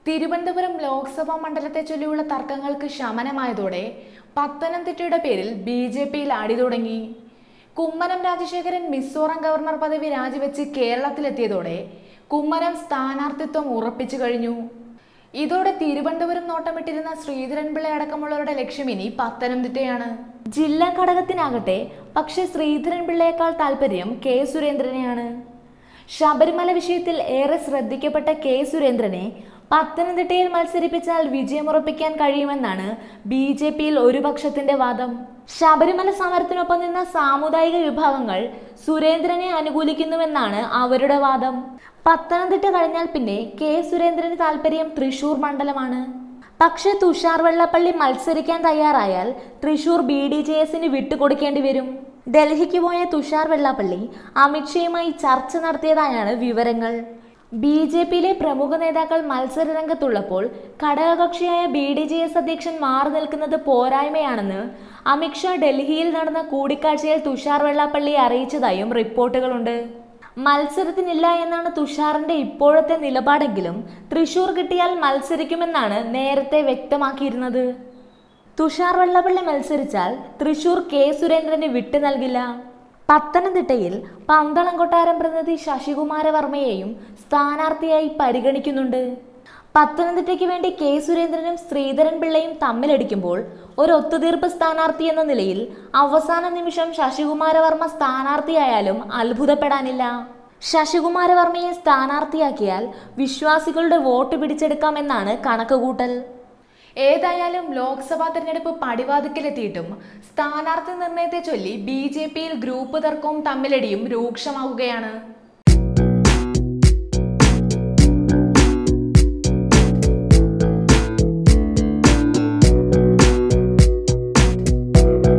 തിരുവനന്തപുരം ലോക്സഭാ മണ്ഡലത്തെ ചൊല്ലിയുള്ള തർക്കങ്ങൾക്ക് ശമനമായതോടെ പത്തനംതിട്ടയുടെ പേരിൽ ബി.ജെ.പിയിൽ അടി തുടങ്ങി. കുമ്മനം രാജശേഖരൻ മിസോറാം ഗവർണർ പദവി രാജിവെച്ച് കേരളത്തിലെത്തിയതോടെ കുമ്മനം സ്ഥാനാർത്ഥിത്വം ഉറപ്പിച്ചു കഴിഞ്ഞു. ഇതോടെ തിരുവനന്തപുരം നോട്ടമിട്ടിരുന്ന ശ്രീധരൻപിള്ള അടക്കമുള്ളവരുടെ ലക്ഷ്യം ഇനി പത്തനംതിട്ടയാണ്. ജില്ലാ ഘടകത്തിനാകട്ടെ പക്ഷേ ശ്രീധരൻപിള്ളയേക്കാൾ താല്പര്യം കെ സുരേന്ദ്രനെയാണ്. ശബരിമല വിഷയത്തിൽ ഏറെ ശ്രദ്ധിക്കപ്പെട്ട കെ സുരേന്ദ്രനെ പത്തനംതിട്ടയിൽ മത്സരിപ്പിച്ചാൽ വിജയമുറപ്പിക്കാൻ കഴിയുമെന്നാണ് ബി.ജെ.പിയിൽ ഒരു പക്ഷത്തിന്റെ വാദം. ശബരിമല സമരത്തിനൊപ്പം നിന്ന സാമുദായിക വിഭാഗങ്ങൾ സുരേന്ദ്രനെ അനുകൂലിക്കുന്നുവെന്നാണ് അവരുടെ വാദം. പത്തനംതിട്ട കഴിഞ്ഞാൽ പിന്നെ കെ സുരേന്ദ്രന് താല്പര്യം തൃശൂർ മണ്ഡലമാണ്. പക്ഷെ തുഷാർ വെള്ളാപ്പള്ളി മത്സരിക്കാൻ തയ്യാറായാൽ തൃശൂർ ബി.ഡി.ജെ.എസിന് വിട്ടുകൊടുക്കേണ്ടി വരും. ഡൽഹിക്ക് പോയ തുഷാർ വെള്ളാപ്പള്ളി അമിത്ഷയുമായി ചർച്ച നടത്തിയതായാണ് വിവരങ്ങൾ. ബി.ജെ.പിയിലെ പ്രമുഖ നേതാക്കൾ മത്സരരംഗത്തുള്ളപ്പോൾ ഘടകകക്ഷിയായ ബി.ഡി.ജെ.എസ് അധ്യക്ഷൻ മാറി നിൽക്കുന്നത് പോരായ്മയാണെന്ന് അമിത്ഷാ ഡൽഹിയിൽ നടന്ന കൂടിക്കാഴ്ചയിൽ തുഷാർ വെള്ളാപ്പള്ളിയെ അറിയിച്ചതായും റിപ്പോർട്ടുകളുണ്ട്. മത്സരത്തിനില്ല എന്നാണ് തുഷാറിന്റെ ഇപ്പോഴത്തെ നിലപാടെങ്കിലും തൃശൂർ കിട്ടിയാൽ മത്സരിക്കുമെന്നാണ് നേരത്തെ വ്യക്തമാക്കിയിരുന്നത്. തുഷാർ വെള്ളാപ്പള്ളി മത്സരിച്ചാൽ തൃശൂർ കെ സുരേന്ദ്രന് വിട്ടു നൽകില്ല. പത്തനംതിട്ടയിൽ പന്തളം കൊട്ടാരം പ്രതിനിധി ശശികുമാര വർമ്മയെയും സ്ഥാനാർത്ഥിയായി പരിഗണിക്കുന്നുണ്ട്. പത്തനംതിട്ടയ്ക്ക് വേണ്ടി കെ സുരേന്ദ്രനും ശ്രീധരൻപിള്ളയും തമ്മിലടിക്കുമ്പോൾ ഒരു ഒത്തുതീർപ്പ് സ്ഥാനാർത്ഥി എന്ന നിലയിൽ അവസാന നിമിഷം ശശികുമാര വർമ്മ സ്ഥാനാർത്ഥിയായാലും അത്ഭുതപ്പെടാനില്ല. ശശികുമാര വർമ്മയെ സ്ഥാനാർത്ഥിയാക്കിയാൽ വിശ്വാസികളുടെ വോട്ട് പിടിച്ചെടുക്കാമെന്നാണ് കണക്കുകൂട്ടൽ. ഏതായാലും ലോക്സഭാ തെരഞ്ഞെടുപ്പ് പടിവാതിക്കലെത്തിയിട്ടും സ്ഥാനാർത്ഥി നിർണയത്തെ ചൊല്ലി ബി.ജെ.പിയിൽ ഗ്രൂപ്പ് തർക്കവും തമ്മിലടിയും രൂക്ഷമാവുകയാണ്.